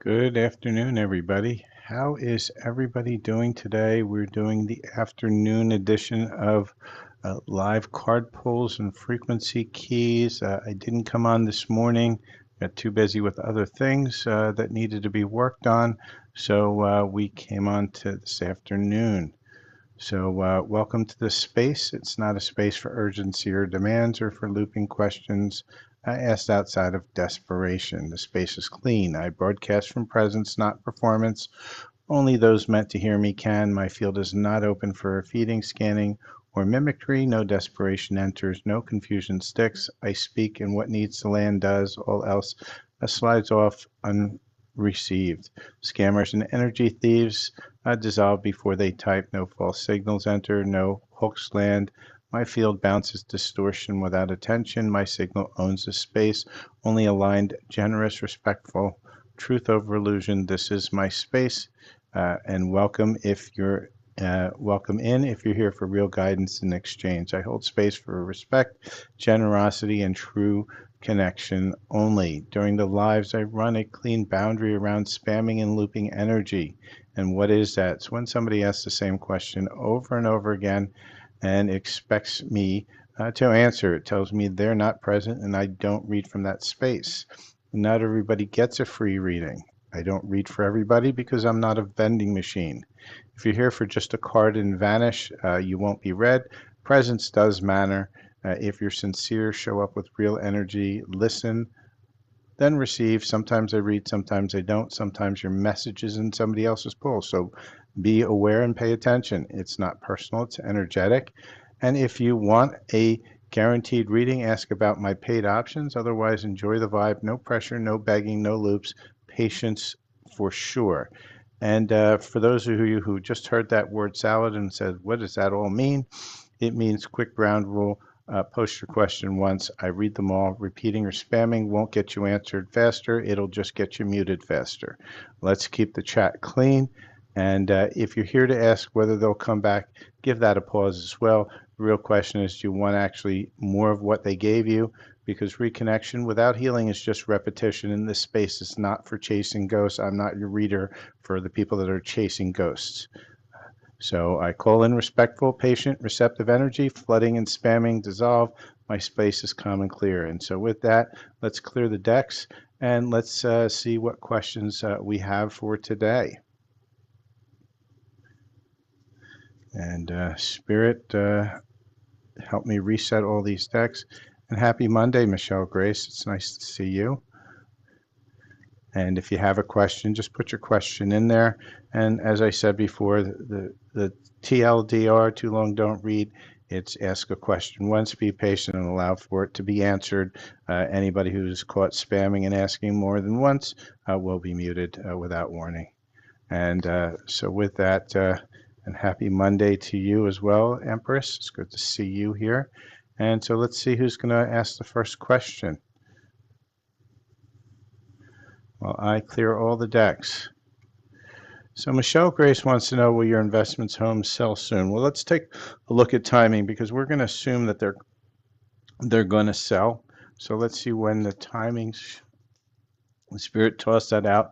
Good afternoon, everybody. How is everybody doing today? We're doing the afternoon edition of live card pulls and frequency keys. I didn't come on this morning. Got too busy with other things that needed to be worked on. So we came on to this afternoon. So welcome to this space. It's not a space for urgency or demands or for looping questions asked outside of desperation. The space is clean. I broadcast from presence, not performance. Only those meant to hear me can. My field is not open for feeding, scanning, or mimicry. No desperation enters, no confusion sticks. I speak and what needs to land does. All else slides off unreceived. Scammers and energy thieves dissolve before they type. No false signals enter, no hooks land. My field bounces distortion without attention. My signal owns the space, only aligned, generous, respectful, truth over illusion. This is my space. And welcome in if you're here for real guidance and exchange. I hold space for respect, generosity, and true connection only. During the lives, I run a clean boundary around spamming and looping energy. And what is that? It's when somebody asks the same question over and over again and expects me to answer. It tells me they're not present and I don't read from that space. Not everybody gets a free reading. I don't read for everybody because I'm not a vending machine. If you're here for just a card and vanish, you won't be read. Presence does matter. If you're sincere, show up with real energy, listen, then receive. Sometimes I read, sometimes I don't. Sometimes your message is in somebody else's pull. So be aware and pay attention. It's not personal, it's energetic. And if you want a guaranteed reading, ask about my paid options. Otherwise, enjoy the vibe. No pressure, no begging, no loops. Patience for sure. And for those of you who just heard that word salad and said, what does that all mean? It means quick ground rule. Post your question once. I read them all. Repeating or spamming won't get you answered faster. It'll just get you muted faster. Let's keep the chat clean. And if you're here to ask whether they'll come back, give that a pause as well. The real question is, do you want actually more of what they gave you? Because reconnection without healing is just repetition. And this space is not for chasing ghosts. I'm not your reader for the people that are chasing ghosts. So I call in respectful, patient, receptive energy. Flooding and spamming dissolve. My space is calm and clear. And so with that, let's clear the decks and let's see what questions we have for today. And Spirit, help me reset all these decks. And happy Monday, Michelle Grace. It's nice to see you. And if you have a question, just put your question in there. And as I said before, the TLDR, too long don't read. It's ask a question once, be patient, and allow for it to be answered. Anybody who's caught spamming and asking more than once will be muted without warning. And so with that, and happy Monday to you as well, Empress. It's good to see you here. And so let's see who's going to ask the first question. Well, I clear all the decks. So Michelle Grace wants to know, will your investments homes sell soon? Well, let's take a look at timing because we're going to assume that they're going to sell. So let's see when the timings. Spirit tossed that out.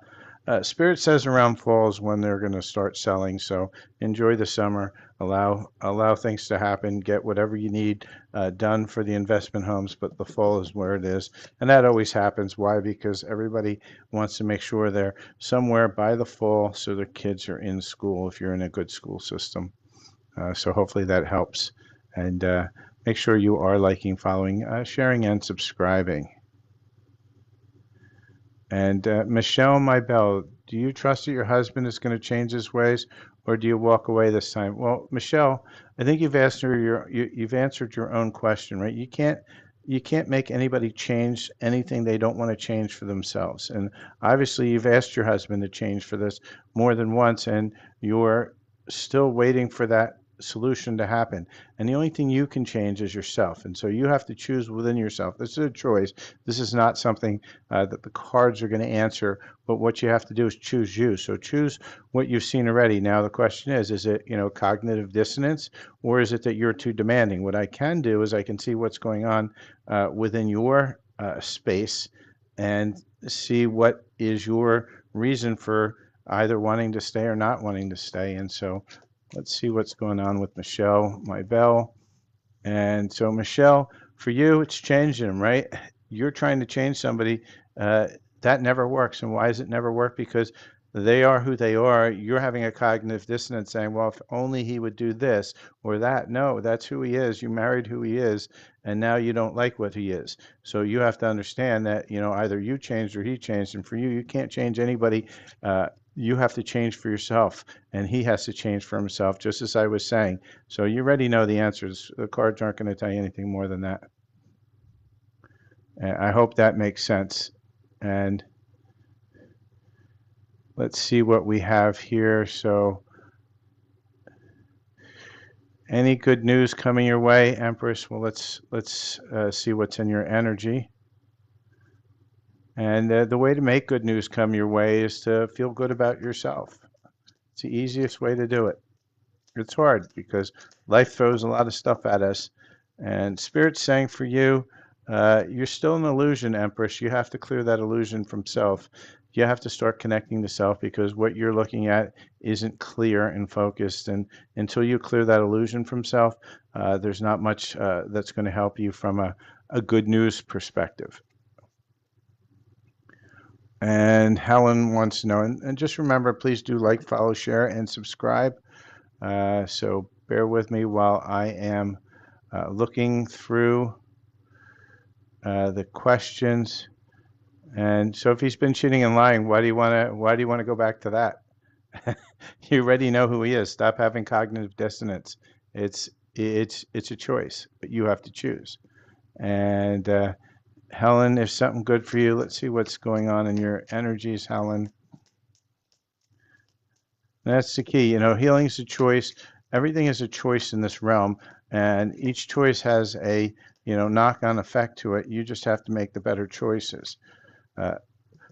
Spirit says around fall is when they're going to start selling. So enjoy the summer. Allow things to happen. Get whatever you need done for the investment homes. But the fall is where it is, and that always happens. Why? Because everybody wants to make sure they're somewhere by the fall, so their kids are in school. If you're in a good school system, so hopefully that helps. And make sure you are liking, following, sharing, and subscribing. And Michelle Mybell, do you trust that your husband is going to change his ways, or do you walk away this time? Well, Michelle, I think you've you've answered your own question, right? You can't make anybody change anything they don't want to change for themselves. And obviously, you've asked your husband to change for this more than once, and you're still waiting for that solution to happen. And the only thing you can change is yourself. And so you have to choose within yourself. This is a choice. This is not something that the cards are going to answer, but what you have to do is choose you. So choose what you've seen already. Now the question is it, cognitive dissonance, or is it that you're too demanding? What I can do is I can see what's going on within your space and see what is your reason for either wanting to stay or not wanting to stay. And so let's see what's going on with Michelle, my bell. And so, Michelle, for you, it's changing, right? You're trying to change somebody. Uh, that never works. And why does it never work? Because they are who they are. You're having a cognitive dissonance saying, well, if only he would do this or that. No, that's who he is. You married who he is, and now you don't like what he is. So you have to understand that, either you changed or he changed. And for you, you can't change anybody. You have to change for yourself, and he has to change for himself, just as I was saying. So you already know the answers. The cards aren't going to tell you anything more than that. And I hope that makes sense. And let's see what we have here. So any good news coming your way, Empress? Well, let's see what's in your energy. And the way to make good news come your way is to feel good about yourself. It's the easiest way to do it. It's hard because life throws a lot of stuff at us. And Spirit's saying for you, you're still an illusion, Empress. You have to clear that illusion from self. You have to start connecting to self because what you're looking at isn't clear and focused. And until you clear that illusion from self, there's not much that's going to help you from a good news perspective. And Helen wants to know, and just remember, please do like, follow, share, and subscribe. So bear with me while I am looking through the questions. And so if he's been cheating and lying, why do you want to go back to that? You already know who he is. Stop having cognitive dissonance. It's a choice, but you have to choose. And Helen, there's something good for you. Let's see what's going on in your energies, Helen. That's the key. Healing is a choice. Everything is a choice in this realm, and each choice has a, knock-on effect to it. You just have to make the better choices. Uh,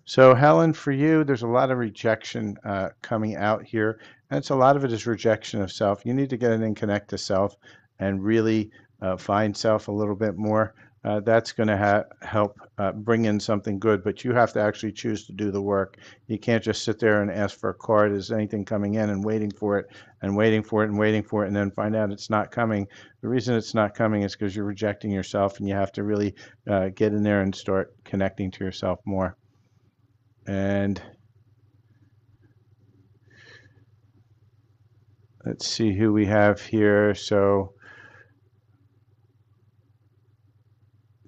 so Helen, for you, there's a lot of rejection coming out here, and a lot of it is rejection of self. You need to get in and connect to self and really find self a little bit more. That's going to help bring in something good, but you have to actually choose to do the work. You can't just sit there and ask for a card. Is anything coming in and waiting for it and waiting for it and waiting for it and then find out it's not coming. The reason it's not coming is because you're rejecting yourself, and you have to really get in there and start connecting to yourself more. And let's see who we have here. So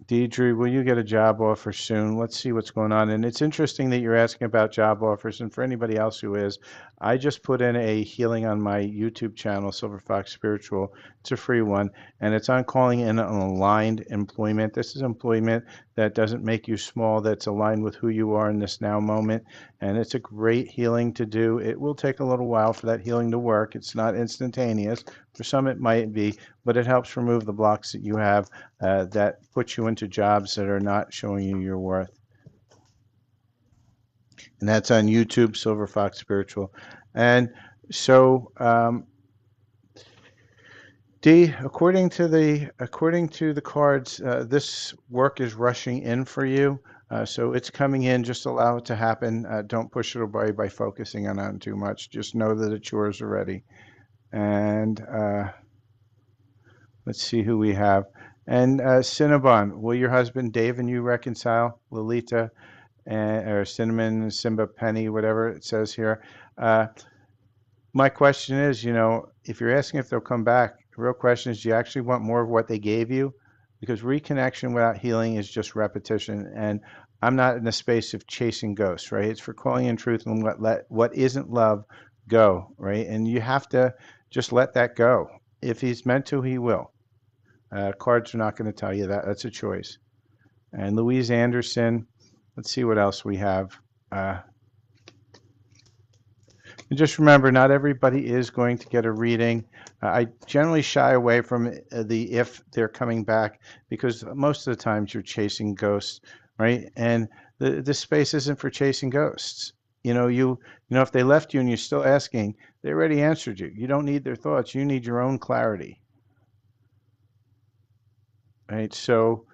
Deidre, will you get a job offer soon? Let's see what's going on. And it's interesting that you're asking about job offers. And for anybody else who is, I just put in a healing on my YouTube channel, Silver Fox Spiritual. It's a free one. And it's on calling in an aligned employment. This is employment that doesn't make you small, that's aligned with who you are in this now moment. And it's a great healing to do. It will take a little while for that healing to work. It's not instantaneous. For some, it might be, but it helps remove the blocks that you have that puts you into jobs that are not showing you your worth. And that's on YouTube, Silver Fox Spiritual. And so, D, according to the cards, this work is rushing in for you. So it's coming in. Just allow it to happen. Don't push it away by focusing on it too much. Just know that it's yours already. And let's see who we have. And Cinnabon, will your husband Dave and you reconcile? Lolita, or Cinnamon, Simba, Penny, whatever it says here. My question is, if you're asking if they'll come back, the real question is, do you actually want more of what they gave you? Because reconnection without healing is just repetition. And I'm not in the space of chasing ghosts, right? It's for calling in truth and let what isn't love go, right? And you have to just let that go. If he's meant to, he will. Cards are not going to tell you that. That's a choice. And Louise Anderson, let's see what else we have. And just remember, not everybody is going to get a reading. I generally shy away from the if they're coming back because most of the times you're chasing ghosts, right? And the space isn't for chasing ghosts. If they left you and you're still asking, they already answered you. You don't need their thoughts. You need your own clarity. Right. So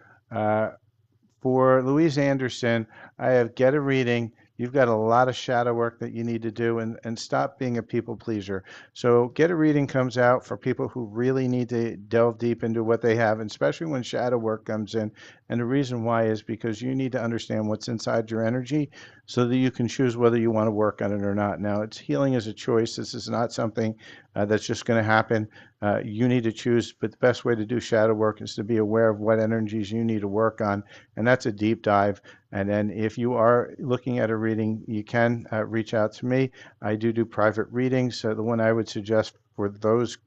for Louise Anderson, I have get a reading. You've got a lot of shadow work that you need to do, and stop being a people pleaser. So get a reading comes out for people who really need to delve deep into what they have, and especially when shadow work comes in. And the reason why is because you need to understand what's inside your energy so that you can choose whether you want to work on it or not. Now, it's healing is a choice. This is not something that's just going to happen. You need to choose, but the best way to do shadow work is to be aware of what energies you need to work on, and that's a deep dive. And then if you are looking at a reading, you can reach out to me. I do private readings. So the one I would suggest for those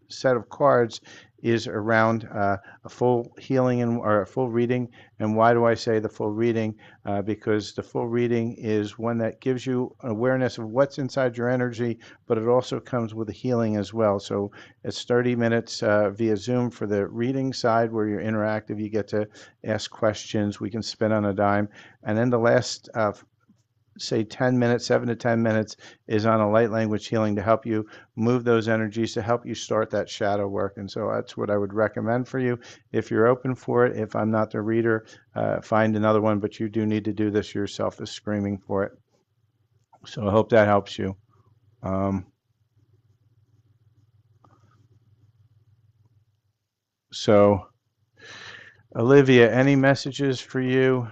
set of cards is around a full healing or a full reading. And why do I say the full reading? Because the full reading is one that gives you awareness of what's inside your energy, but it also comes with a healing as well. So it's 30 minutes via Zoom for the reading side where you're interactive. You get to ask questions. We can spin on a dime. And then the last say 10 minutes, 7 to 10 minutes is on a light language healing to help you move those energies, to help you start that shadow work. And so that's what I would recommend for you if you're open for it. If I'm not the reader, find another one, but you do need to do this. Yourself is screaming for it. So I hope that helps you. So Olivia, any messages for you?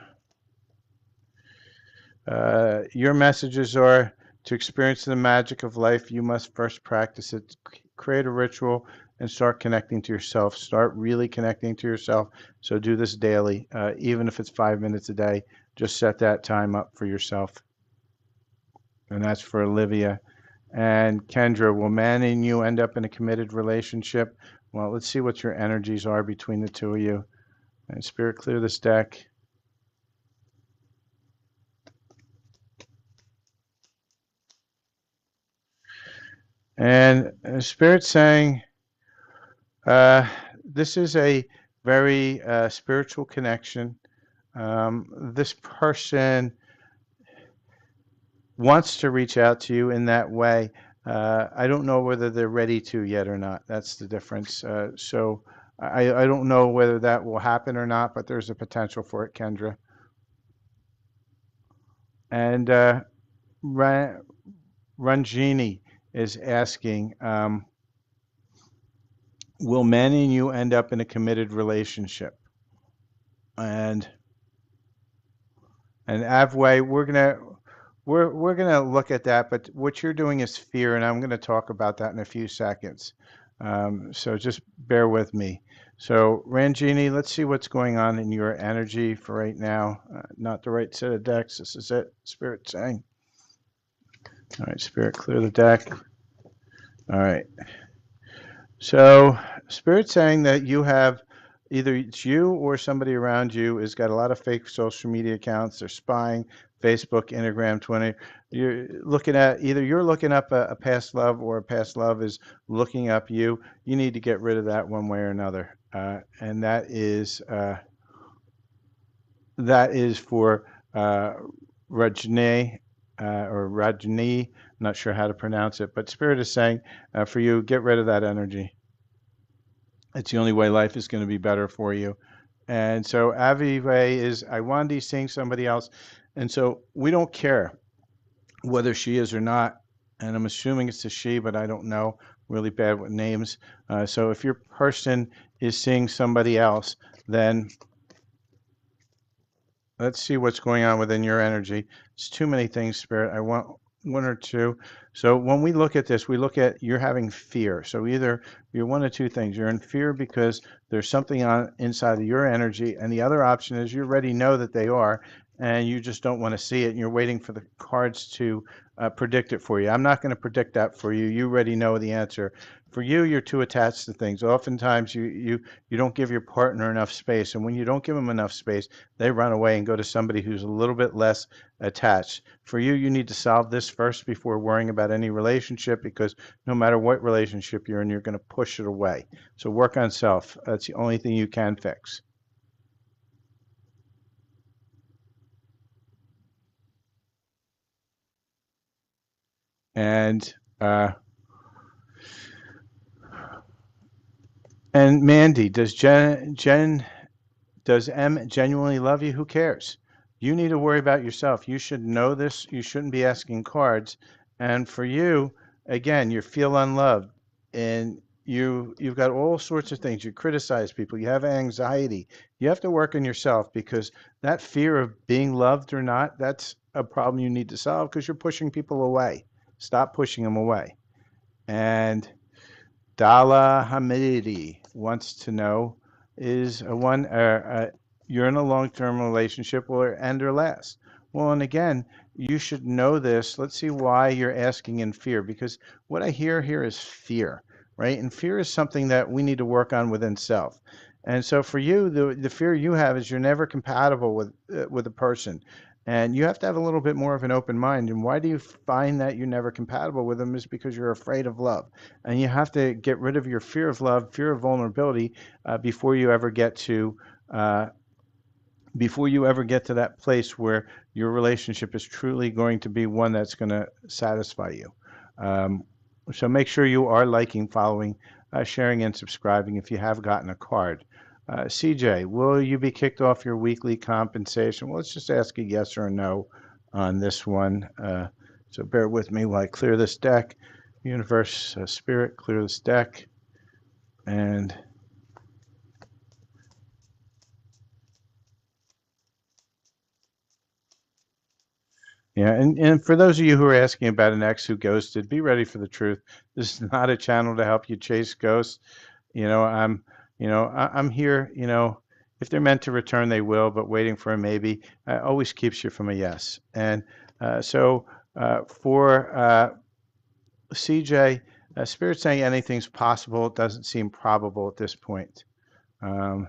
Your messages are: to experience the magic of life, you must first practice it. Create a ritual and start connecting to yourself. Start really connecting to yourself. So do this daily, even if it's 5 minutes a day. Just set that time up for yourself. And that's for Olivia. And Kendra, will man and you end up in a committed relationship? Well, let's see what your energies are between the two of you. And Spirit, clear this deck. And Spirit saying, this is a very spiritual connection. This person wants to reach out to you in that way. I don't know whether they're ready to yet or not. That's the difference. So I don't know whether that will happen or not, but there's a potential for it, Kendra. And Ranjini is asking, will man and you end up in a committed relationship? And Avway, we're gonna look at that, but what you're doing is fear, and I'm gonna talk about that in a few seconds. So just bear with me. So Ranjini, let's see what's going on in your energy for right now. Not the right set of decks. This is it. Spirit saying. All right, Spirit, clear the deck. All right. So Spirit saying that you have either it's you or somebody around you has got a lot of fake social media accounts. They're spying, Facebook, Instagram, Twitter. You're looking at either you're looking up a past love or a past love is looking up you. You need to get rid of that one way or another. And that is for Rajni or Rajni. I'm not sure how to pronounce it, but Spirit is saying for you, get rid of that energy. It's the only way life is going to be better for you. And so Avi Ray is Iwandi seeing somebody else. And so we don't care whether she is or not. And I'm assuming it's a she, but I don't know. Really bad with names. So if your person is seeing somebody else, then let's see what's going on within your energy. It's too many things, Spirit. I want one or two. So when we look at this, we look at you're having fear. So either you're one of two things. You're in fear because there's something on inside of your energy, and the other option is you already know that they are, and you just don't want to see it, and you're waiting for the cards to predict it for you. I'm not going to predict that for you. You already know the answer. For you, you're too attached to things. Oftentimes, you don't give your partner enough space, and when you don't give them enough space, they run away and go to somebody who's a little bit less attached. For you, you need to solve this first before worrying about any relationship, because no matter what relationship you're in, you're going to push it away. So work on self. That's the only thing you can fix. And uh, and Mandy, does M genuinely love you? Who cares? You need to worry about yourself. You should know this. You shouldn't be asking cards. And for you, again, you feel unloved and you've got all sorts of things. You criticize people. You have anxiety. You have to work on yourself because that fear of being loved or not, that's a problem you need to solve because you're pushing people away. Stop pushing them away. And Dala Hamidi wants to know is you're in a long-term relationship or end or last? Well, and again, you should know this. Let's see why you're asking in fear, because what I hear here is fear, right? And fear is something that we need to work on within self. And so for you, the fear you have is you're never compatible with a person. And you have to have a little bit more of an open mind. And why do you find that you're never compatible with them is because you're afraid of love. And you have to get rid of your fear of love, fear of vulnerability, before you ever get to uh, that place where your relationship is truly going to be one that's going to satisfy you. Um, so make sure you are liking, following, sharing, and subscribing if you have gotten a card. CJ, will you be kicked off your weekly compensation? Well, let's just ask a yes or a no on this one. So bear with me while I clear this deck. Universe, Spirit, clear this deck. And yeah, and for those of you who are asking about an ex who ghosted, be ready for the truth. This is not a channel to help you chase ghosts. You know, I'm here, if they're meant to return, they will, but waiting for a maybe always keeps you from a yes. And for CJ, Spirit saying anything's possible. It doesn't seem probable at this point. Um,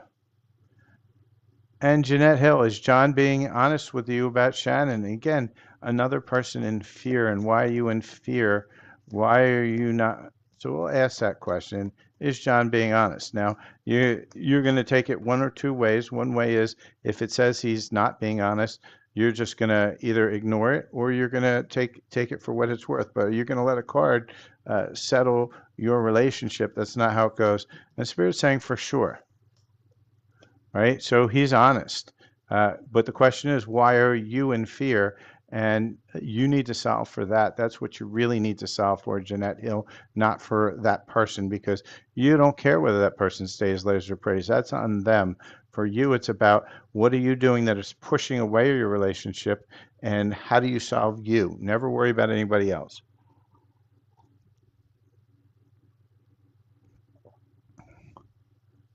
And Jeanette Hill, is John being honest with you about Shannon? Again, another person in fear. And why are you in fear? Why are you not? So we'll ask that question. Is John being honest? Now, you're going to take it one or two ways. One way is if it says he's not being honest, you're just going to either ignore it or you're going to take it for what it's worth. But you're going to let a card settle your relationship. That's not how it goes. And Spirit's saying for sure, right? So he's honest. But the question is, why are you in fear? And you need to solve for that. That's what you really need to solve for, Jeanette Hill, not for that person, because you don't care whether that person stays, lays, or prays. That's on them. For you, it's about what are you doing that is pushing away your relationship, and how do you solve you? Never worry about anybody else.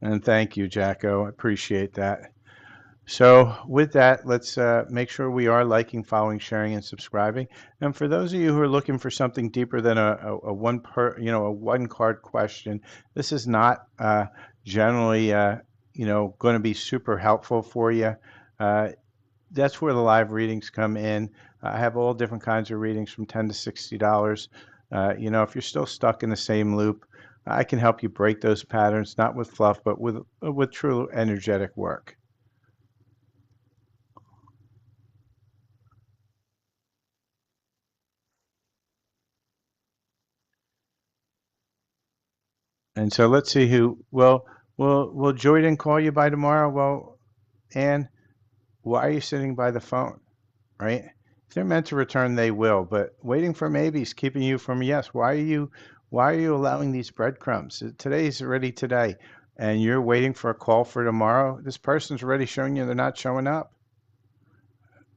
And thank you, Jacko. I appreciate that. So with that, let's make sure we are liking, following, sharing, and subscribing. And for those of you who are looking for something deeper than a one card question, this is not generally, going to be super helpful for you. Uh, that's where the live readings come in. I have all different kinds of readings from $10 to $60. If you're still stuck in the same loop, I can help you break those patterns, not with fluff, but with true energetic work. And so let's see who will Jordan call you by tomorrow? Well, Anne, why are you sitting by the phone? Right? If they're meant to return, they will. But waiting for maybes keeping you from yes. Why are you allowing these breadcrumbs? Today's already today, and you're waiting for a call for tomorrow. This person's already showing you they're not showing up.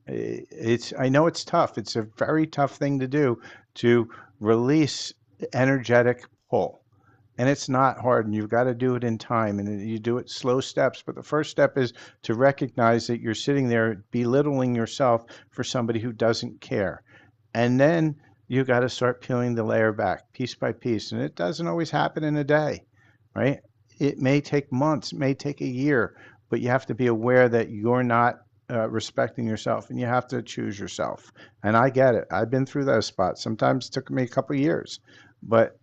I know it's tough. It's a very tough thing to do to release energetic pull. And it's not hard, and you've got to do it in time, and you do it slow steps. But the first step is to recognize that you're sitting there belittling yourself for somebody who doesn't care. And then you got to start peeling the layer back piece by piece. And it doesn't always happen in a day, right? It may take months, it may take a year, but you have to be aware that you're not respecting yourself and you have to choose yourself. And I get it. I've been through those spots. Sometimes it took me a couple of years, but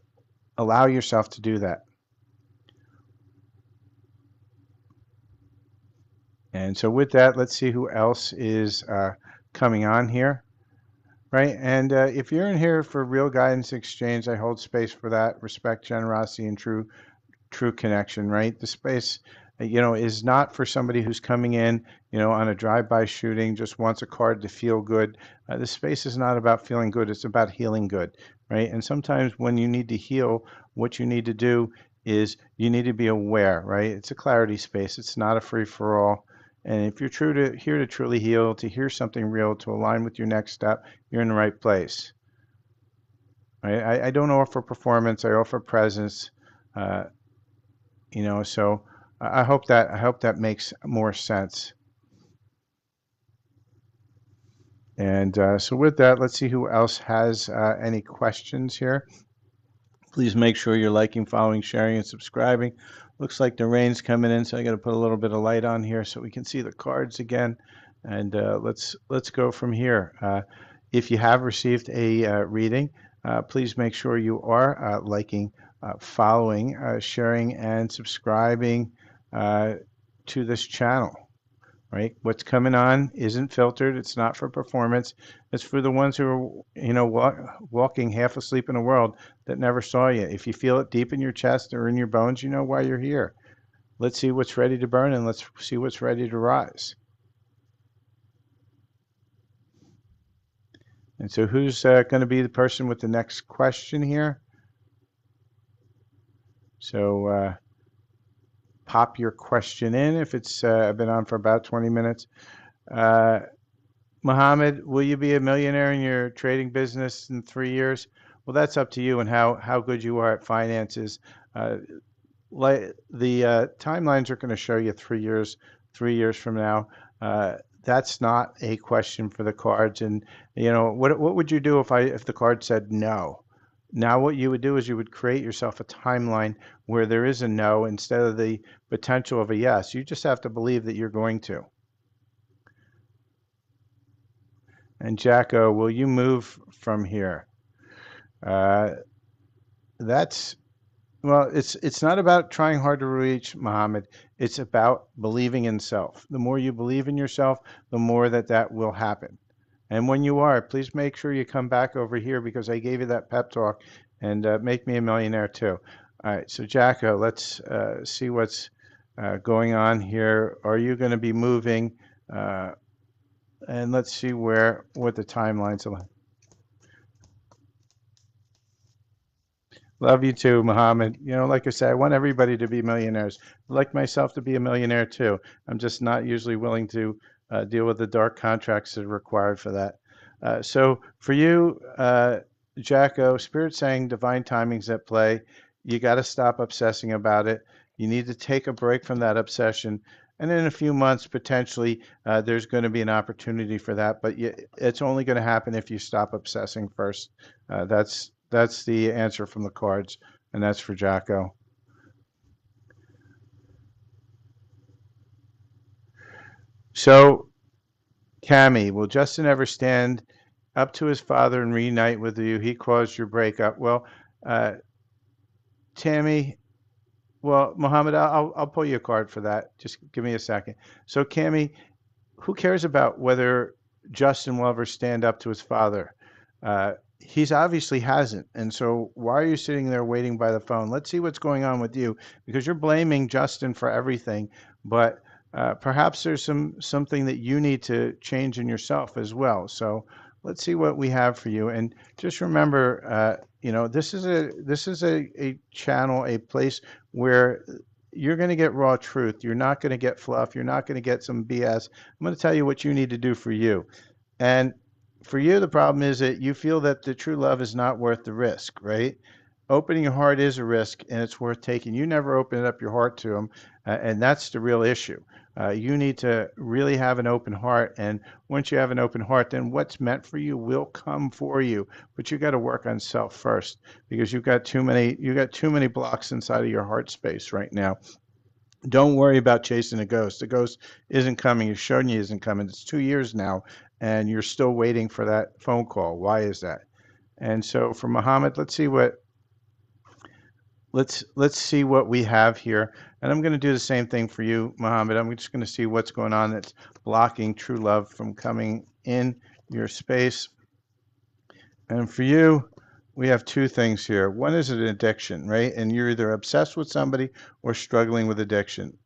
allow yourself to do that. And so with that, let's see who else is coming on here, right? And if you're in here for real guidance exchange, I hold space for that, respect, generosity, and true connection, right? The space, is not for somebody who's coming in, on a drive-by shooting, just wants a card to feel good. This space is not about feeling good. It's about healing good, right? And sometimes when you need to heal, what you need to do is you need to be aware, right? It's a clarity space. It's not a free-for-all. And if you're here to truly heal, to hear something real, to align with your next step, you're in the right place. Right? I don't offer performance. I offer presence. Uh, so I hope that makes more sense. And so with that, let's see who else has any questions here. Please make sure you're liking, following, sharing, and subscribing. Looks like the rain's coming in, so I got to put a little bit of light on here so we can see the cards again. And let's go from here. If you have received a reading, please make sure you are liking, following, sharing, and subscribing to this channel. Right? What's coming on isn't filtered. It's not for performance. It's for the ones who are, walking half asleep in a world that never saw you. If you feel it deep in your chest or in your bones, you know why you're here. Let's see what's ready to burn and let's see what's ready to rise. And so who's going to be the person with the next question here? So pop your question in if it's been on for about 20 minutes. Mohammed, will you be a millionaire in your trading business in 3 years? Well, that's up to you and how good you are at finances. Uh, the timelines are going to show you 3 years from now. That's not a question for the cards. And what would you do if the card said no? Now what you would do is you would create yourself a timeline where there is a no instead of the potential of a yes. You just have to believe that you're going to. And Jacko, will you move from here? That's Well, it's not about trying hard to reach Muhammad. It's about believing in self. The more you believe in yourself, the more that will happen. And when you are, please make sure you come back over here because I gave you that pep talk and make me a millionaire too. All right, so Jacko, let's see what's going on here. Are you going to be moving? Uh, and let's see what the timelines are. Love you too, Mohammed. Like I said, I want everybody to be millionaires. I'd like myself to be a millionaire too. I'm just not usually willing to deal with the dark contracts that are required for that. So for you, Jacko, Spirit saying divine timing's at play. You got to stop obsessing about it. You need to take a break from that obsession. And in a few months, potentially, there's going to be an opportunity for that. But it's only going to happen if you stop obsessing first. That's the answer from the cards, and that's for Jacko. So, Cami, will Justin ever stand up to his father and reunite with you? He caused your breakup. Well, uh, Tammy, well, Mohammed, I'll pull you a card for that. Just give me a second. So, Cami, who cares about whether Justin will ever stand up to his father? He's obviously hasn't. And so why are you sitting there waiting by the phone? Let's see what's going on with you because you're blaming Justin for everything. But perhaps there's something that you need to change in yourself as well. So let's see what we have for you. And just remember, this is a channel, a place where you're going to get raw truth. You're not going to get fluff. You're not going to get some BS. I'm going to tell you what you need to do for you. And for you, the problem is that you feel that the true love is not worth the risk, right? Opening your heart is a risk and it's worth taking. You never opened up your heart to them, and that's the real issue. You need to really have an open heart, and once you have an open heart, then what's meant for you will come for you. But you got to work on self first because you got too many blocks inside of your heart space right now. Don't worry about chasing a ghost. The ghost isn't coming. It's showing you isn't coming. It's 2 years now, and you're still waiting for that phone call. Why is that? And so for Muhammad, let's see what we have here. And I'm going to do the same thing for you, Muhammad. I'm just going to see what's going on that's blocking true love from coming in your space. And for you, we have two things here. One is an addiction, right? And you're either obsessed with somebody or struggling with addiction.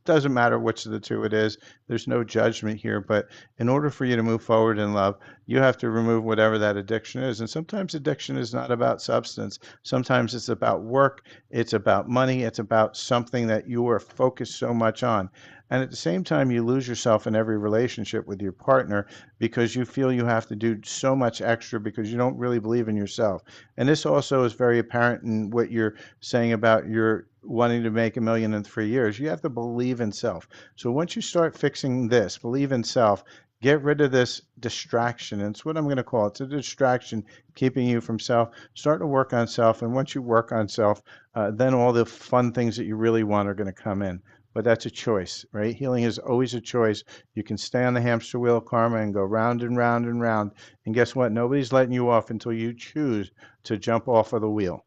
doesn't matter which of the two it is. There's no judgment here. But in order for you to move forward in love, you have to remove whatever that addiction is. And sometimes addiction is not about substance. Sometimes it's about work. It's about money. It's about something that you are focused so much on. And at the same time, you lose yourself in every relationship with your partner because you feel you have to do so much extra because you don't really believe in yourself. And this also is very apparent in what you're saying about your wanting to make 1 million in 3 years. You have to believe in self. So once you start fixing this, believe in self, get rid of this distraction. And it's what I'm going to call it. It's a distraction keeping you from self. Start to work on self. And once you work on self, then all the fun things that you really want are going to come in. But that's a choice, right? Healing is always a choice. You can stay on the hamster wheel of karma and go round and round and round. And guess what? Nobody's letting you off until you choose to jump off of the wheel.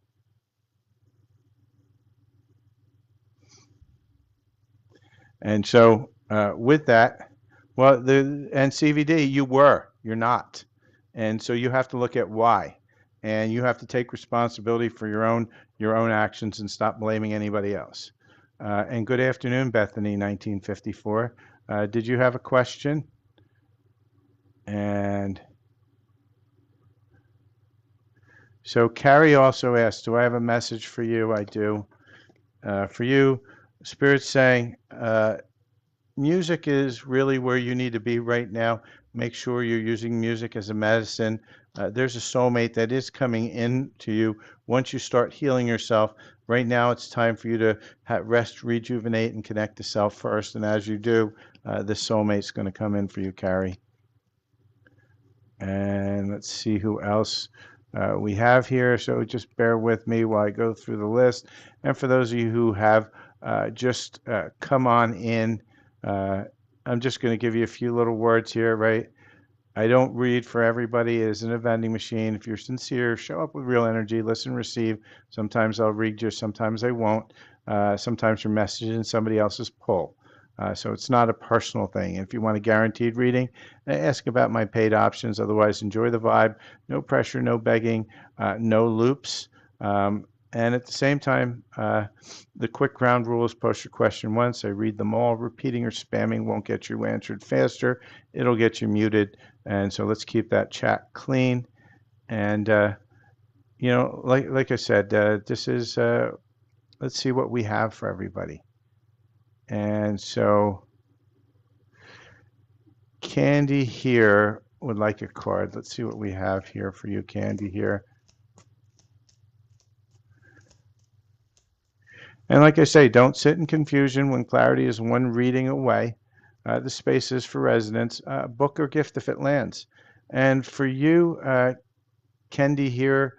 And so with that, well, and CVD, you're not. And so you have to look at why. And you have to take responsibility for your own actions and stop blaming anybody else. And good afternoon, Bethany, 1954. Did you have a question? And so Carrie also asked, do I have a message for you? I do. For you, Spirit's saying, music is really where you need to be right now. Make sure you're using music as a medicine. There's a soulmate that is coming in to you once you start healing yourself. Right now, it's time for you to rest, rejuvenate, and connect to self first. And as you do, this soulmate's going to come in for you, Carrie. And let's see who else we have here. So just bear with me while I go through the list. And for those of you who have just come on in, I'm just going to give you a few little words here, right? I don't read for everybody. It isn't a vending machine. If you're sincere, show up with real energy, listen, receive. Sometimes I'll read you, sometimes I won't. Sometimes your message is in somebody else's pull. So it's not a personal thing. If you want a guaranteed reading, ask about my paid options. Otherwise, enjoy the vibe. No pressure, no begging, no loops. And at the same time, the quick ground rule is post your question once. I read them all. Repeating or spamming won't get you answered faster. It'll get you muted. And so let's keep that chat clean. And, like I said, this is, let's see what we have for everybody. And so Candy here would like a card. Let's see what we have here for you, Candy here. And like I say, don't sit in confusion when clarity is one reading away. The space is for residents. Book or gift if it lands. And for you, Kendi here,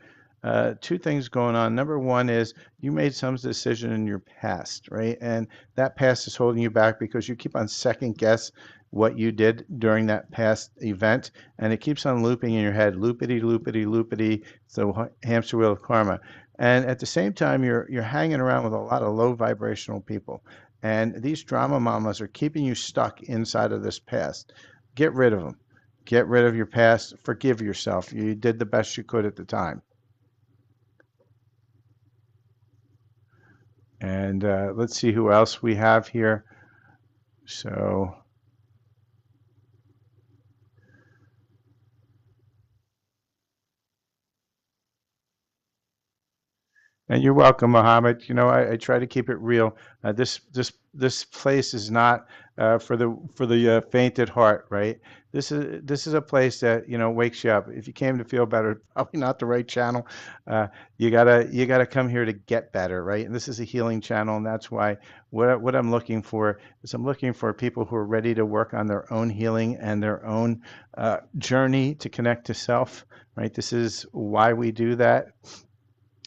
two things going on. Number one is you made some decision in your past, right? And that past is holding you back because you keep on second guess what you did during that past event, and it keeps on looping in your head, loopity, loopity, loopity. So hamster wheel of karma. And at the same time, you're hanging around with a lot of low vibrational people, and these drama mamas are keeping you stuck inside of this past. Get rid of them. Get rid of your past. Forgive yourself. You did the best you could at the time. And let's see who else we have here. So, and you're welcome, Mohammed. I try to keep it real. This place is not for the faint at heart, right? This is a place that wakes you up. If you came to feel better, probably not the right channel. You gotta come here to get better, right? And this is a healing channel, and that's why what I'm looking for is I'm looking for people who are ready to work on their own healing and their own journey to connect to self, right? This is why we do that.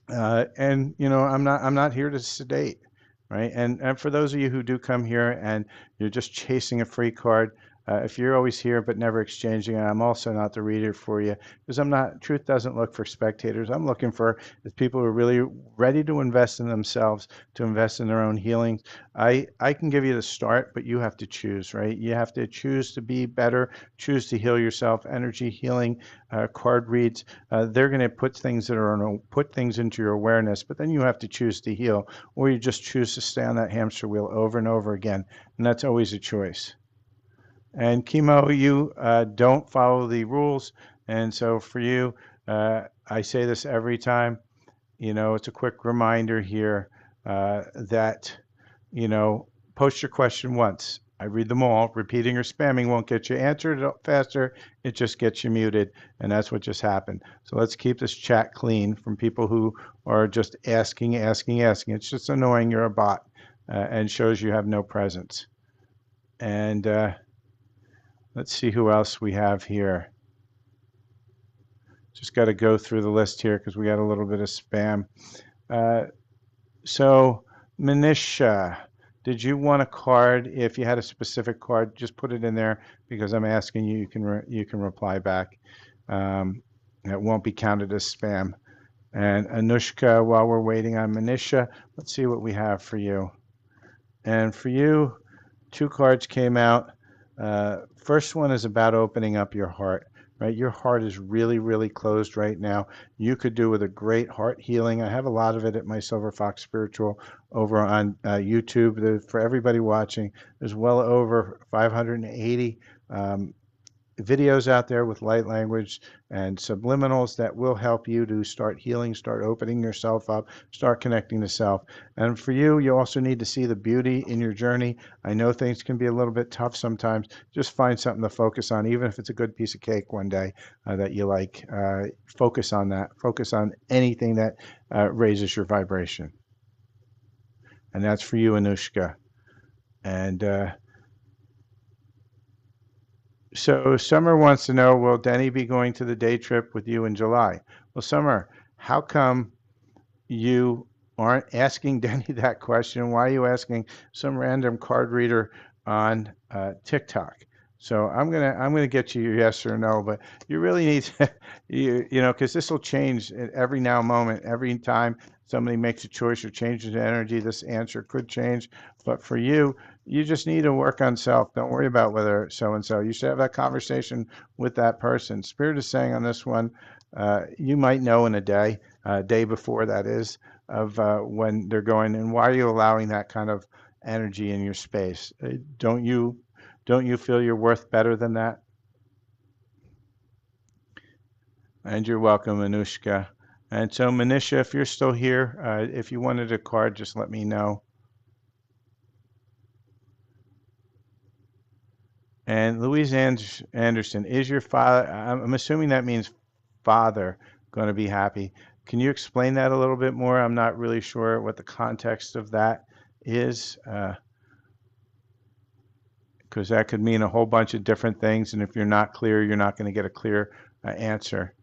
And I'm not here to sedate, right? And for those of you who do come here and you're just chasing a free card, If you're always here but never exchanging, I'm also not the reader for you because I'm not. Truth doesn't look for spectators. I'm looking for the people who are really ready to invest in themselves, to invest in their own healing. I can give you the start, but you have to choose, right? You have to choose to be better, choose to heal yourself. Energy healing, card reads, they're going to put things into your awareness, but then you have to choose to heal, or you just choose to stay on that hamster wheel over and over again, and that's always a choice. And chemo, you don't follow the rules, and so for you, I say this every time. It's a quick reminder here that post your question once. I read them all. Repeating or spamming won't get you answered faster. It just gets you muted, and that's what just happened. So let's keep this chat clean from people who are just asking, asking, asking. It's just annoying. You're a bot, and shows you have no presence. And let's see who else we have here. Just got to go through the list here because we got a little bit of spam. So, Manisha, did you want a card? If you had a specific card, just put it in there because I'm asking you. You can reply back. It won't be counted as spam. And Anushka, while we're waiting on Manisha, let's see what we have for you. And for you, 2 cards came out. First one is about opening up your heart, right? Your heart is really, really closed right now. You could do with a great heart healing. I have a lot of it at my Silver Fox Spiritual over on YouTube. For everybody watching, there's well over 580 videos out there with light language and subliminals that will help you to start healing, start opening yourself up, start connecting to self. And for you, you also need to see the beauty in your journey. I know things can be a little bit tough sometimes. Just find something to focus on, even if it's a good piece of cake one day that you like. Focus on that. Focus on anything that raises your vibration. And that's for you, Anushka. And so Summer wants to know, will Denny be going to the day trip with you in July? Well, Summer, how come you aren't asking Denny that question? Why are you asking some random card reader on TikTok? So I'm gonna get you your yes or no, but you really need to, because this will change at every now moment, every time somebody makes a choice or changes energy, this answer could change. But for you, you just need to work on self. Don't worry about whether so and so. You should have that conversation with that person. Spirit is saying on this one, you might know in a day before that is, of when they're going, and why are you allowing that kind of energy in your space? Don't you feel you're worth better than that? And you're welcome, Anushka. And so, Manisha, if you're still here, if you wanted a card, just let me know. And Louise Anderson, is your father, I'm assuming that means father, going to be happy? Can you explain that a little bit more? I'm not really sure what the context of that is, because that could mean a whole bunch of different things. And if you're not clear, you're not going to get a clear answer.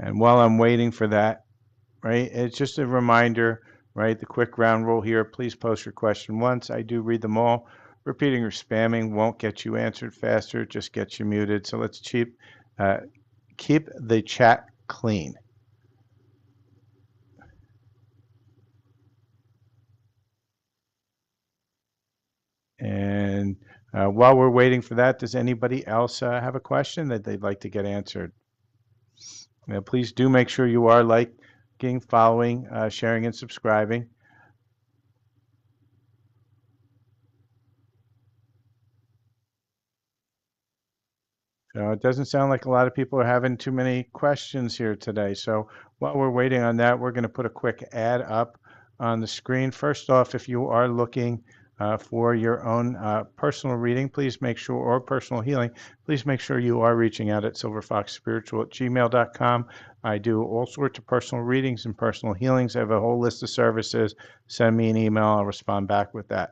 And while I'm waiting for that, right, it's just a reminder, right? The quick ground rule here, please post your question once. I do read them all. Repeating or spamming won't get you answered faster, it just gets you muted. So let's keep the chat clean. And while we're waiting for that, does anybody else have a question that they'd like to get answered? Please do make sure you are liking, following, sharing, and subscribing. So it doesn't sound like a lot of people are having too many questions here today. So while we're waiting on that, we're going to put a quick ad up on the screen. First off, if you are looking for your own personal reading, please make sure, or personal healing, please make sure you are reaching out at silverfoxspiritual@gmail.com. I do all sorts of personal readings and personal healings. I have a whole list of services. Send me an email. I'll respond back with that.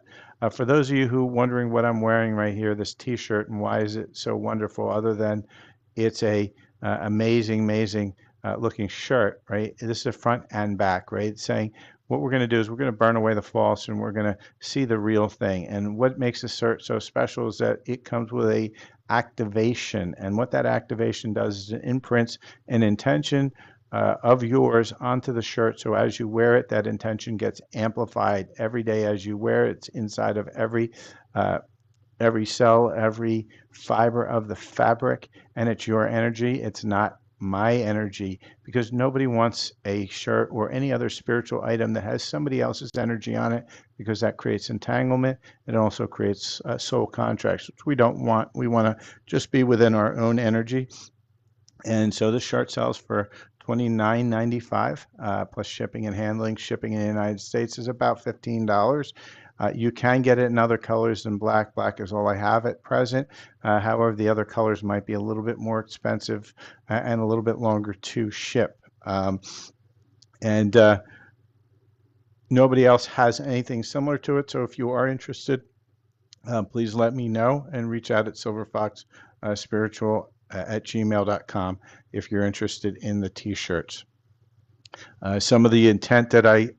For those of you who wondering what I'm wearing right here, this T-shirt, and why is it so wonderful, other than it's a amazing looking shirt, right? This is the front and back, right? It's saying what we're going to do is we're going to burn away the false and we're going to see the real thing. And what makes this shirt so special is that it comes with a activation. And what that activation does is it imprints an intention of yours onto the shirt. So as you wear it, that intention gets amplified every day as you wear it. It's inside of every cell, every fiber of the fabric, and it's your energy. It's not my energy, because nobody wants a shirt or any other spiritual item that has somebody else's energy on it, because that creates entanglement. It also creates soul contracts, which we don't want. We want to just be within our own energy. And so this shirt sells for $29.95 plus shipping and handling. Shipping in the United States is about $15. You can get it in other colors than black. Black is all I have at present. However, the other colors might be a little bit more expensive and a little bit longer to ship. And nobody else has anything similar to it. So if you are interested, please let me know and reach out at silverfoxspiritual at gmail.com if you're interested in the t-shirts. Some of the intent that I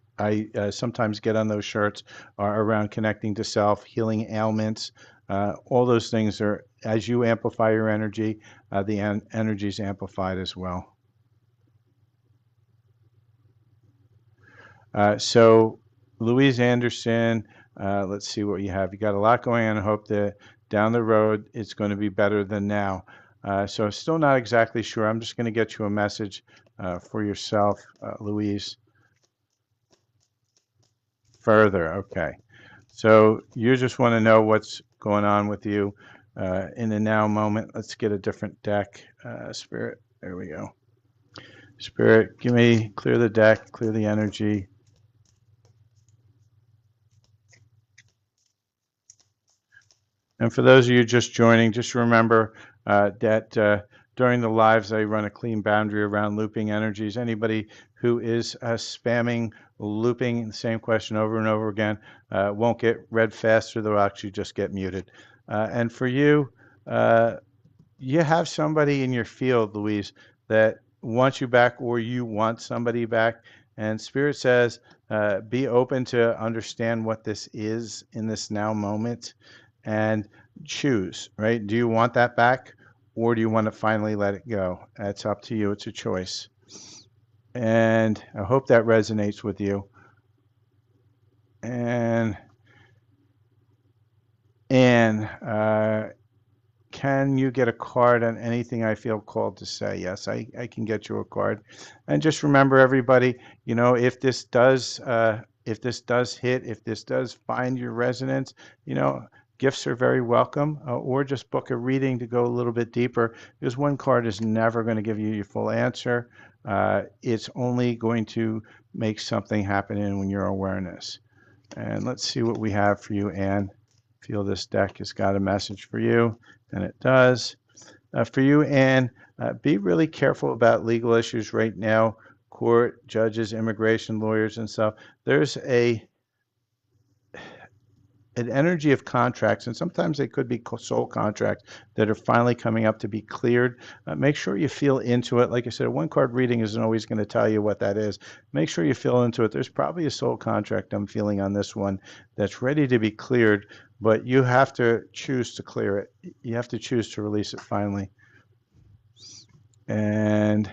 sometimes get on those shirts are around connecting to self, healing ailments. All those things are, as you amplify your energy, the energy is amplified as well. So Louise Anderson, let's see what you have. You got a lot going on. I hope that down the road it's going to be better than now. So still not exactly sure. I'm just going to get you a message for yourself, Louise. Further, okay. So you just want to know what's going on with you in the now moment. Let's get a different deck. Spirit, there we go. Spirit, clear the deck, clear the energy. And for those of you just joining, just remember that during the lives, I run a clean boundary around looping energies. Anybody who is spamming, looping the same question over and over again won't get read faster. They'll actually just get muted. And for you, you have somebody in your field, Louise, that wants you back, or you want somebody back. And Spirit says, be open to understand what this is in this now moment and choose, right? Do you want that back, or do you want to finally let it go? That's up to you. It's a choice. And I hope that resonates with you. And can you get a card on anything I feel called to say? Yes, I can get you a card. And just remember, everybody, you know, if this does hit, if this does find your resonance, you know, gifts are very welcome, or just book a reading to go a little bit deeper, because one card is never going to give you your full answer. It's only going to make something happen in your awareness. And let's see what we have for you, Anne. Feel this deck has got a message for you, and it does. For you, Anne, be really careful about legal issues right now. Court, judges, immigration lawyers, and stuff. There's an energy of contracts, and sometimes they could be soul contracts that are finally coming up to be cleared. Make sure you feel into it. Like I said, a one-card reading isn't always going to tell you what that is. Make sure you feel into it. There's probably a soul contract I'm feeling on this one that's ready to be cleared, but you have to choose to clear it. You have to choose to release it finally. And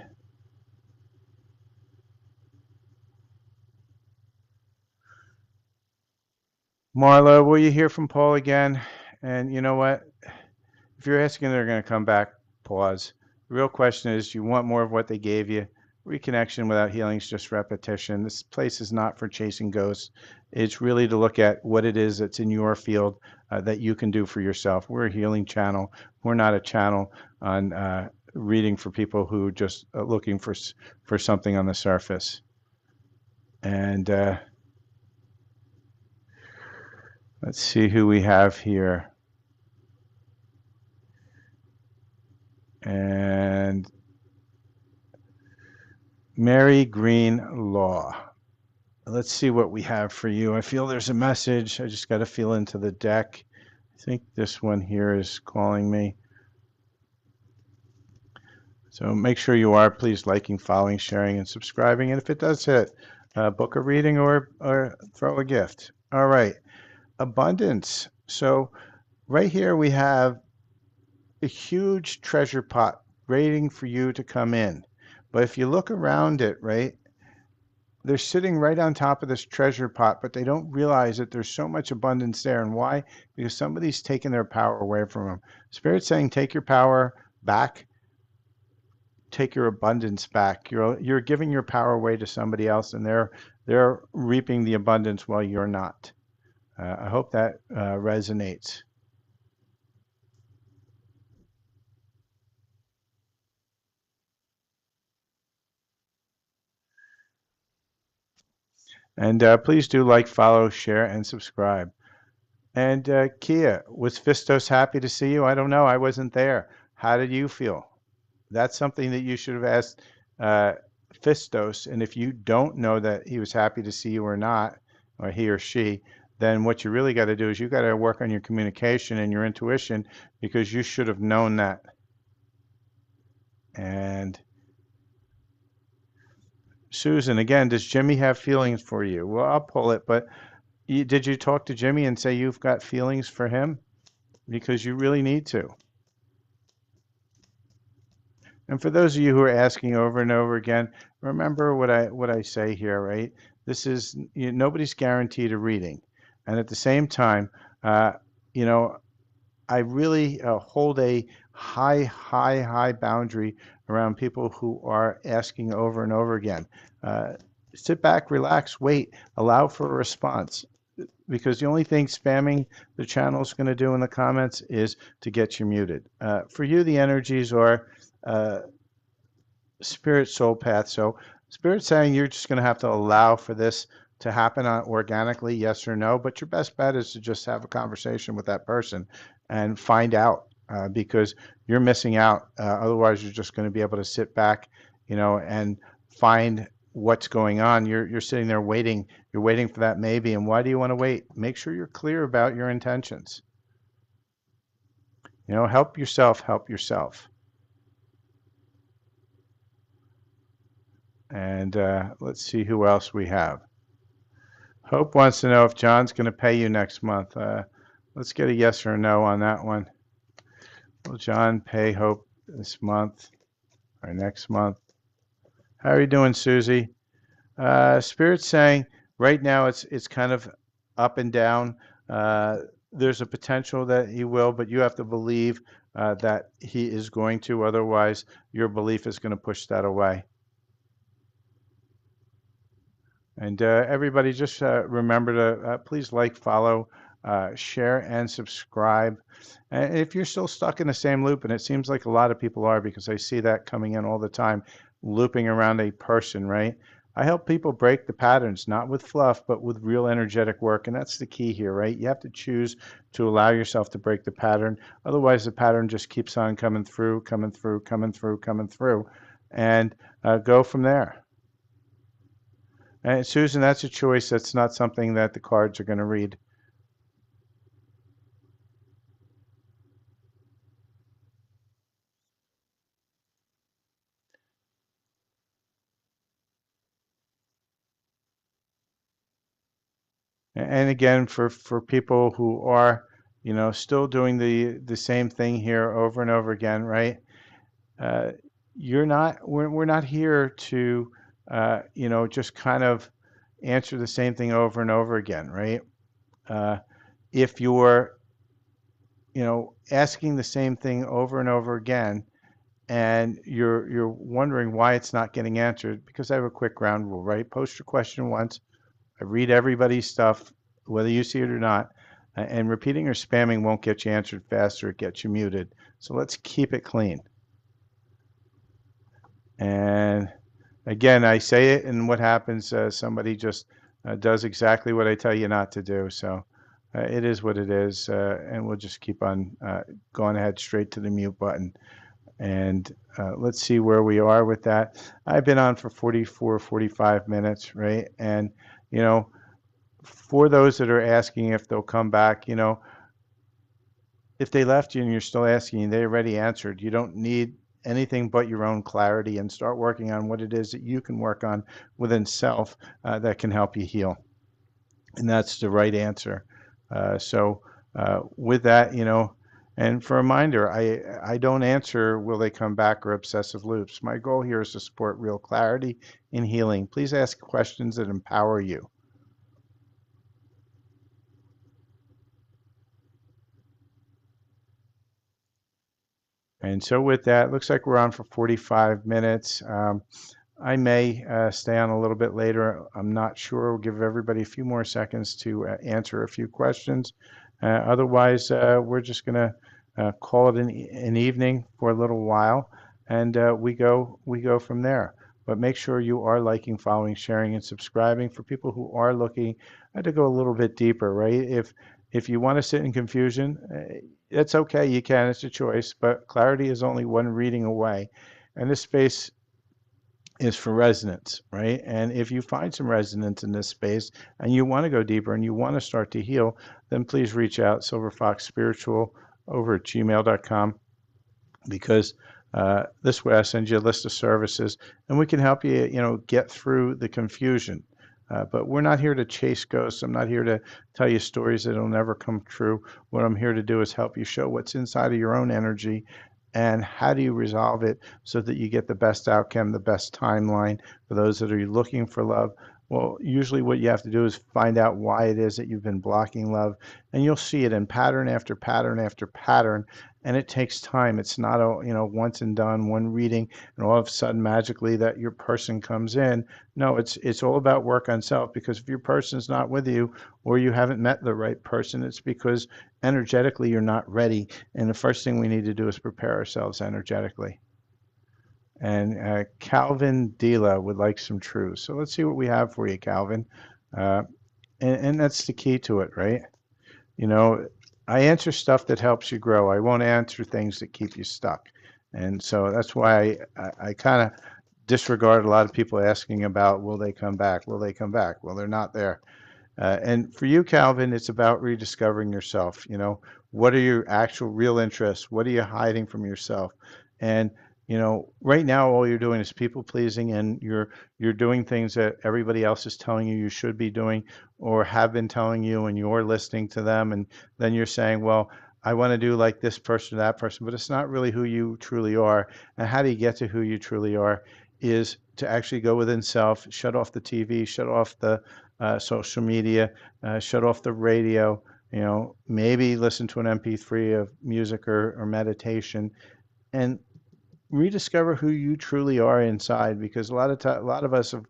Marla, will you hear from Paul again? And you know what? If you're asking they're going to come back, pause. The real question is, you want more of what they gave you? Reconnection without healing is just repetition. This place is not for chasing ghosts. It's really to look at what it is that's in your field that you can do for yourself. We're a healing channel. We're not a channel on reading for people who just looking for something on the surface. And let's see who we have here. And Mary Green Law. Let's see what we have for you. I feel there's a message. I just got to feel into the deck. I think this one here is calling me. So make sure you are, please, liking, following, sharing, and subscribing. And if it does hit, Book a reading or throw a gift. All right. Abundance. So right here we have a huge treasure pot waiting for you to come in. But if you look around it, right, they're sitting right on top of this treasure pot, but they don't realize that there's so much abundance there. And why? Because somebody's taken their power away from them. Spirit's saying, take your power back, take your abundance back. You're giving your power away to somebody else, and they're reaping the abundance while you're not. I hope that resonates. And please do like, follow, share, and subscribe. And Kia, was Fistos happy to see you? I don't know. I wasn't there. How did you feel? That's something that you should have asked uh, Fistos. And if you don't know that he was happy to see you or not, or he or she, then what you really got to do is you got to work on your communication and your intuition because you should have known that. And Susan, again, does Jimmy have feelings for you? Well, I'll pull it, but did you talk to Jimmy and say you've got feelings for him? Because you really need to. And for those of you who are asking over and over again, remember what I say here, right? This is nobody's guaranteed a reading, and at the same time, uh, you know, I really hold a high boundary around people who are asking over and over again. Uh, Sit back, relax, wait, allow for a response. Because the only thing spamming the channel is going to do in the comments is to get you muted. For you, the energies are uh, spirit soul path. So spirit saying you're just going to have to allow for this to happen organically, yes or no. But your best bet is to just have a conversation with that person and find out because you're missing out. Otherwise, you're just going to be able to sit back, and find what's going on. You're sitting there waiting. You're waiting for that maybe. And why do you want to wait? Make sure you're clear about your intentions. Help yourself. Help yourself. And let's see who else we have. Hope wants to know if John's going to pay you next month. Let's get a yes or a no on that one. Will John pay Hope this month or next month? How are you doing, Susie? Spirit's saying right now it's kind of up and down. Uh, there's a potential that he will, but you have to believe that he is going to. Otherwise, your belief is going to push that away. And everybody, just remember to please like, follow, share, and subscribe. And if you're still stuck in the same loop, and it seems like a lot of people are because I see that coming in all the time, looping around a person, right? I help people break the patterns, not with fluff, but with real energetic work. And that's the key here, right? You have to choose to allow yourself to break the pattern. Otherwise, the pattern just keeps on coming through, coming through, coming through, coming through, and go from there. And Susan, that's a choice. That's not something that the cards are going to read. And again, for people who are, still doing the same thing here over and over again, right? Uh, we're not here to, just kind of answer the same thing over and over again, right? Uh, if you're, asking the same thing over and over again, and you're wondering why it's not getting answered, because I have a quick ground rule, right? Post your question once. I read everybody's stuff, whether you see it or not, and repeating or spamming won't get you answered faster. It gets you muted. So let's keep it clean. And again, I say it, and what happens? Somebody just does exactly what I tell you not to do. So it is what it is, and we'll just keep on going ahead straight to the mute button. And let's see where we are with that. I've been on for 44, 45 minutes, right? And, for those that are asking if they'll come back, if they left you and you're still asking, they already answered. You don't need anything but your own clarity and start working on what it is that you can work on within self that can help you heal. And that's the right answer. With that, and for a reminder, I don't answer will they come back or obsessive loops. My goal here is to support real clarity in healing. Please ask questions that empower you. And so with that, looks like we're on for 45 minutes. I may stay on a little bit later. I'm not sure. We'll give everybody a few more seconds to answer a few questions. Otherwise, we're just going to call it an evening for a little while, and we go from there. But make sure you are liking, following, sharing, and subscribing for people who are looking to go a little bit deeper, right? If you want to sit in confusion, it's okay. You can. It's a choice. But clarity is only one reading away, and this space is for resonance, right? And if you find some resonance in this space and you want to go deeper and you want to start to heal, then please reach out, silverfoxspiritual over at gmail.com, because this way I send you a list of services and we can help you, get through the confusion. But we're not here to chase ghosts. I'm not here to tell you stories that'll never come true. What I'm here to do is help you show what's inside of your own energy and how do you resolve it so that you get the best outcome, the best timeline for those that are looking for love. Well, usually what you have to do is find out why it is that you've been blocking love, and you'll see it in pattern after pattern after pattern. And it takes time. It's not a, once and done, one reading, and all of a sudden magically that your person comes in. No, it's all about work on self, because if your person's not with you or you haven't met the right person, it's because energetically you're not ready. And the first thing we need to do is prepare ourselves energetically. And Calvin Dila would like some truths. So let's see what we have for you, Calvin. Uh, and that's the key to it, right? You know, I answer stuff that helps you grow. I won't answer things that keep you stuck. And so that's why I kind of disregard a lot of people asking about, will they come back? Will they come back? Well, they're not there. And for you, Calvin, it's about rediscovering yourself. What are your actual real interests? What are you hiding from yourself? And right now, all you're doing is people pleasing, and you're doing things that everybody else is telling you should be doing, or have been telling you, and you're listening to them, and then you're saying, well, I want to do like this person or that person, but it's not really who you truly are. And how do you get to who you truly are? Is to actually go within self, shut off the TV, shut off the social media, shut off the radio, maybe listen to an MP3 of music or meditation, and rediscover who you truly are inside. Because a lot of us have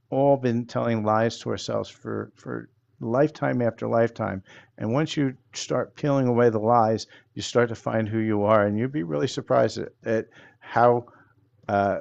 all been telling lies to ourselves for lifetime after lifetime. And once you start peeling away the lies, you start to find who you are, and you'd be really surprised at how uh,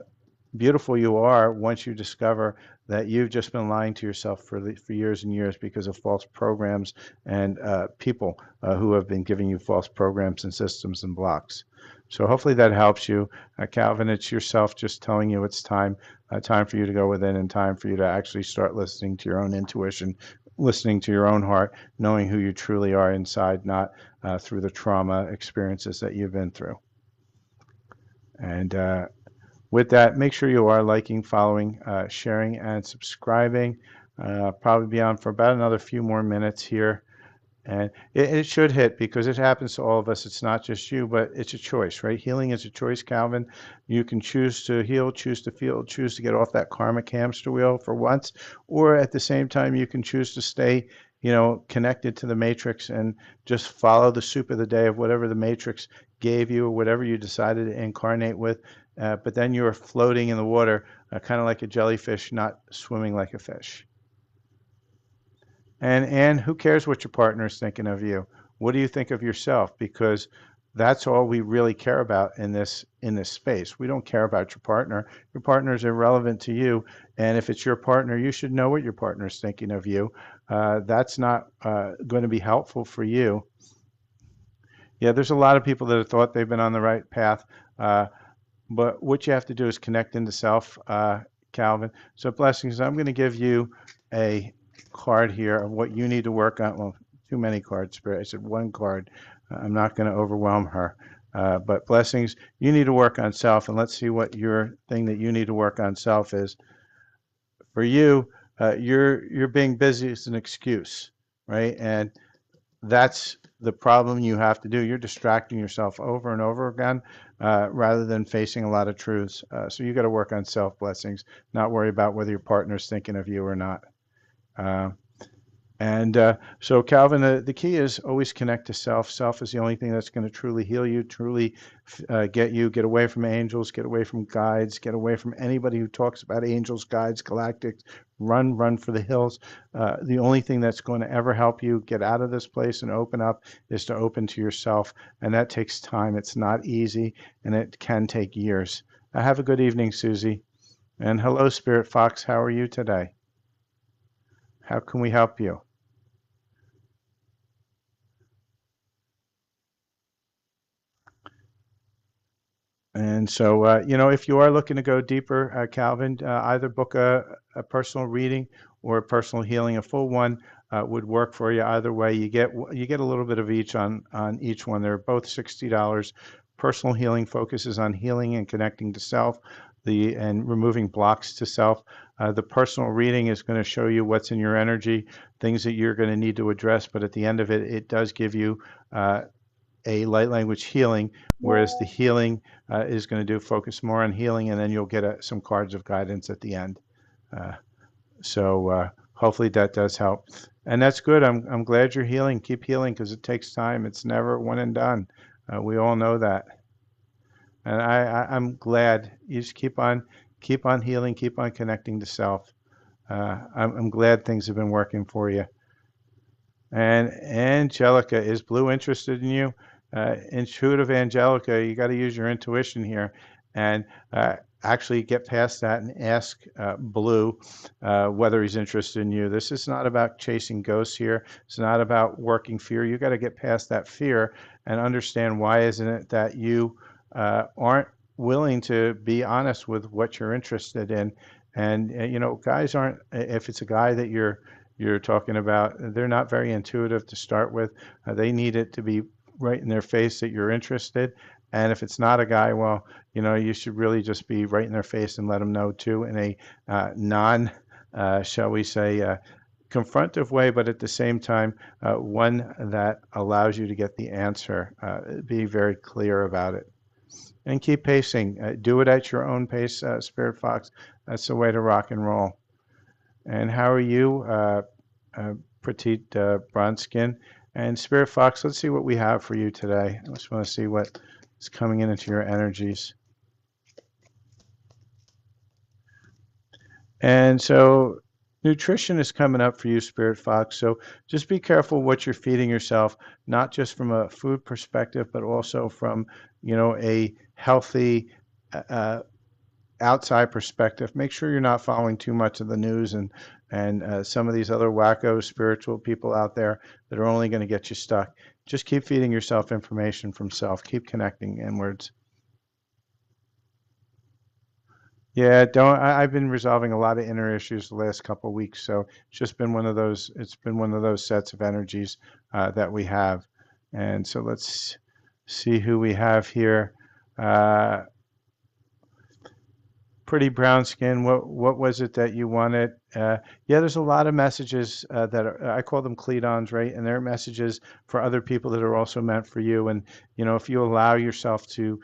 beautiful you are once you discover that you've just been lying to yourself for years and years because of false programs and people who have been giving you false programs and systems and blocks. So hopefully that helps you, Calvin. It's yourself just telling you it's time for you to go within, and time for you to actually start listening to your own intuition, listening to your own heart, knowing who you truly are inside, not through the trauma experiences that you've been through. And with that, make sure you are liking, following, sharing, and subscribing. Probably be on for about another few more minutes here. And it should hit, because it happens to all of us. It's not just you, but it's a choice, right? Healing is a choice, Calvin. You can choose to heal, choose to feel, choose to get off that karmic hamster wheel for once, or at the same time, you can choose to stay, connected to the matrix and just follow the soup of the day of whatever the matrix gave you or whatever you decided to incarnate with. But then you're floating in the water, kind of like a jellyfish, not swimming like a fish. And who cares what your partner is thinking of you? What do you think of yourself? Because that's all we really care about in this space. We don't care about your partner. Your partner is irrelevant to you. And if it's your partner, you should know what your partner is thinking of you. That's not going to be helpful for you. Yeah, there's a lot of people that have thought they've been on the right path. But what you have to do is connect into self, Calvin. So blessings. I'm going to give you a card here of what you need to work on. Well, too many cards, Spirit. I said one card. I'm not going to overwhelm her. But blessings, you need to work on self, and let's see what your thing that you need to work on self is. For you, you're being busy is an excuse, right? And that's the problem you have to do. You're distracting yourself over and over again rather than facing a lot of truths. So you got to work on self blessings, not worry about whether your partner's thinking of you or not. Uh, and so, Calvin, the key is always connect to self. Self is the only thing that's going to truly heal you, truly get away from angels, get away from guides, get away from anybody who talks about angels, guides, galactics. Run for the hills. The only thing that's going to ever help you get out of this place and open up is to open to yourself. And that takes time. It's not easy, and it can take years. Have a good evening, Susie. And hello, Spirit Fox. How are you today? How can we help you? And so, if you are looking to go deeper, Calvin, either book a personal reading or a personal healing. A full one would work for you. Either way, you get a little bit of each on each one. They're both $60. Personal healing focuses on healing and connecting to self, and removing blocks to self. The personal reading is going to show you what's in your energy, things that you're going to need to address. But at the end of it, it does give you a light language healing, whereas the healing is going to focus more on healing, and then you'll get some cards of guidance at the end. Uh, so hopefully that does help, and that's good. I'm glad you're healing. Keep healing because it takes time. It's never one and done. We all know that, and I'm glad you just keep on healing, keep on connecting to self. I'm glad things have been working for you. And Angelica, is Blue interested in you? Intuitive Angelica, you got to use your intuition here and actually get past that and ask Blue whether he's interested in you. This is not about chasing ghosts here. It's not about working fear. You got to get past that fear and understand why isn't it that you aren't willing to be honest with what you're interested in. And guys aren't. If it's a guy that you're talking about, they're not very intuitive to start with. They need it to be right in their face that you're interested. And if it's not a guy, well, you should really just be right in their face and let them know too, in a non, shall we say, confrontive way, but at the same time, one that allows you to get the answer. Be very clear about it. And keep pacing. Do it at your own pace, Spirit Fox. That's the way to rock and roll. And how are you, Petite Bronskin? And Spirit Fox, let's see what we have for you today. I just want to see what is coming into your energies. And so nutrition is coming up for you, Spirit Fox. So just be careful what you're feeding yourself, not just from a food perspective, but also from, a healthy outside perspective. Make sure you're not following too much of the news and some of these other wacko spiritual people out there that are only going to get you stuck. Just keep feeding yourself information from self. Keep connecting inwards. Yeah, don't. I've been resolving a lot of inner issues the last couple of weeks, so it's just been one of those. It's been one of those sets of energies that we have, and so let's see who we have here. Uh, Pretty brown skin. What was it that you wanted? Yeah, there's a lot of messages that I call them cledons, right? And they're messages for other people that are also meant for you. And if you allow yourself to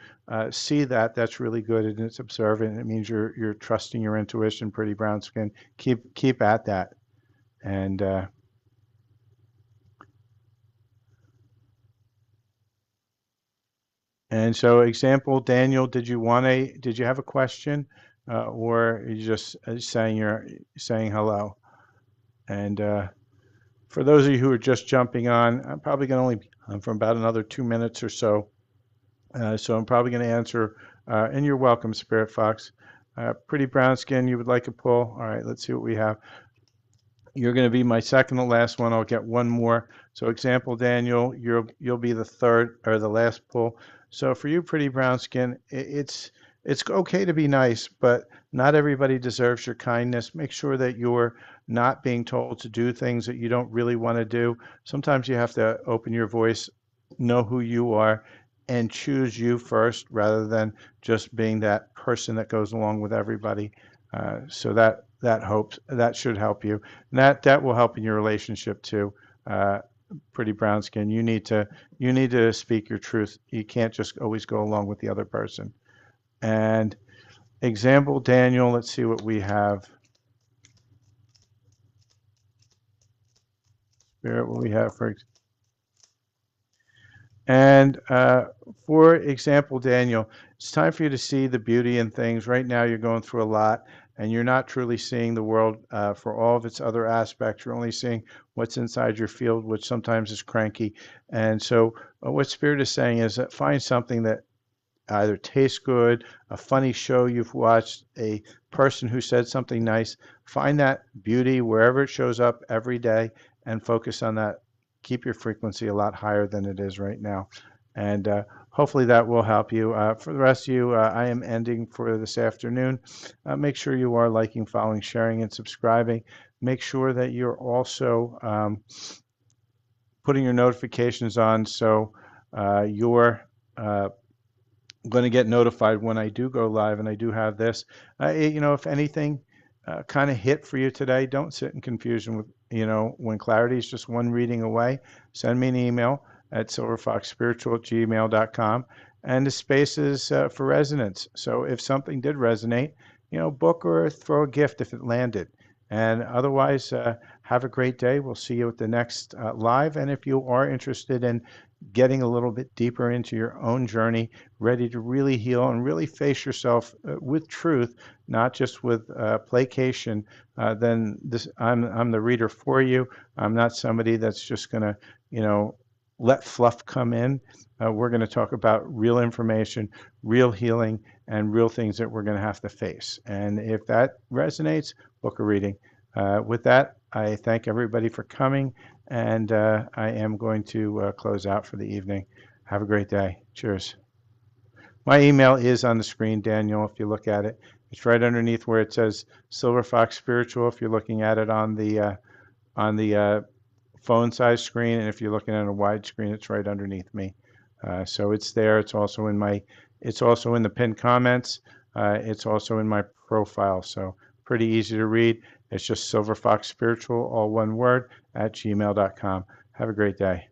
see that, that's really good, and it's observant. It means you're trusting your intuition. Pretty brown skin. Keep at that. And so, example, Daniel, did you have a question, or are you just saying hello? And for those of you who are just jumping on, I'm probably going to only be on for about another 2 minutes or so. So I'm probably going to answer, and you're welcome, Spirit Fox. Pretty brown skin, you would like a pull? All right, let's see what we have. You're going to be my second to last one. I'll get one more. So example, Daniel, you'll be the third or the last pull. So for you, pretty brown skin, it's okay to be nice, but not everybody deserves your kindness. Make sure that you're not being told to do things that you don't really want to do. Sometimes you have to open your voice, know who you are, and choose you first rather than just being that person that goes along with everybody. So that should help you, and that will help in your relationship too. Uh, Pretty brown skin, you need to speak your truth. You can't just always go along with the other person. And example, Daniel. Let's see what we have. Spirit, what we have for And for example, Daniel, it's time for you to see the beauty in things. Right now, you're going through a lot, and you're not truly seeing the world for all of its other aspects. You're only seeing what's inside your field, which sometimes is cranky. And so, what Spirit is saying is that find something that either tastes good, a funny show you've watched, a person who said something nice. Find that beauty wherever it shows up every day and focus on that. Keep your frequency a lot higher than it is right now. And hopefully that will help you. For the rest of you, I am ending for this afternoon. Make sure you are liking, following, sharing, and subscribing. Make sure that you're also putting your notifications on so you're going to get notified when I do go live and I do have this. If anything kind of hit for you today, don't sit in confusion with, when clarity is just one reading away. Send me an email at silverfoxspiritual@gmail.com. And the space is for resonance. So if something did resonate, book or throw a gift if it landed. And otherwise, have a great day. We'll see you at the next live. And if you are interested in getting a little bit deeper into your own journey, ready to really heal and really face yourself with truth, not just with placation, then I'm the reader for you. I'm not somebody that's just going to, let fluff come in. We're going to talk about real information, real healing, and real things that we're going to have to face. And if that resonates, book a reading. With that, I thank everybody for coming, and I am going to close out for the evening. Have a great day. Cheers. My email is on the screen, Daniel, if you look at it. It's right underneath where it says Silver Fox Spiritual if you're looking at it on the phone size screen, and if you're looking at a wide screen, it's right underneath me. So it's there. It's also in the pinned comments. It's also in my profile. So pretty easy to read. It's just Silver Fox Spiritual, all one word, @gmail.com. Have a great day.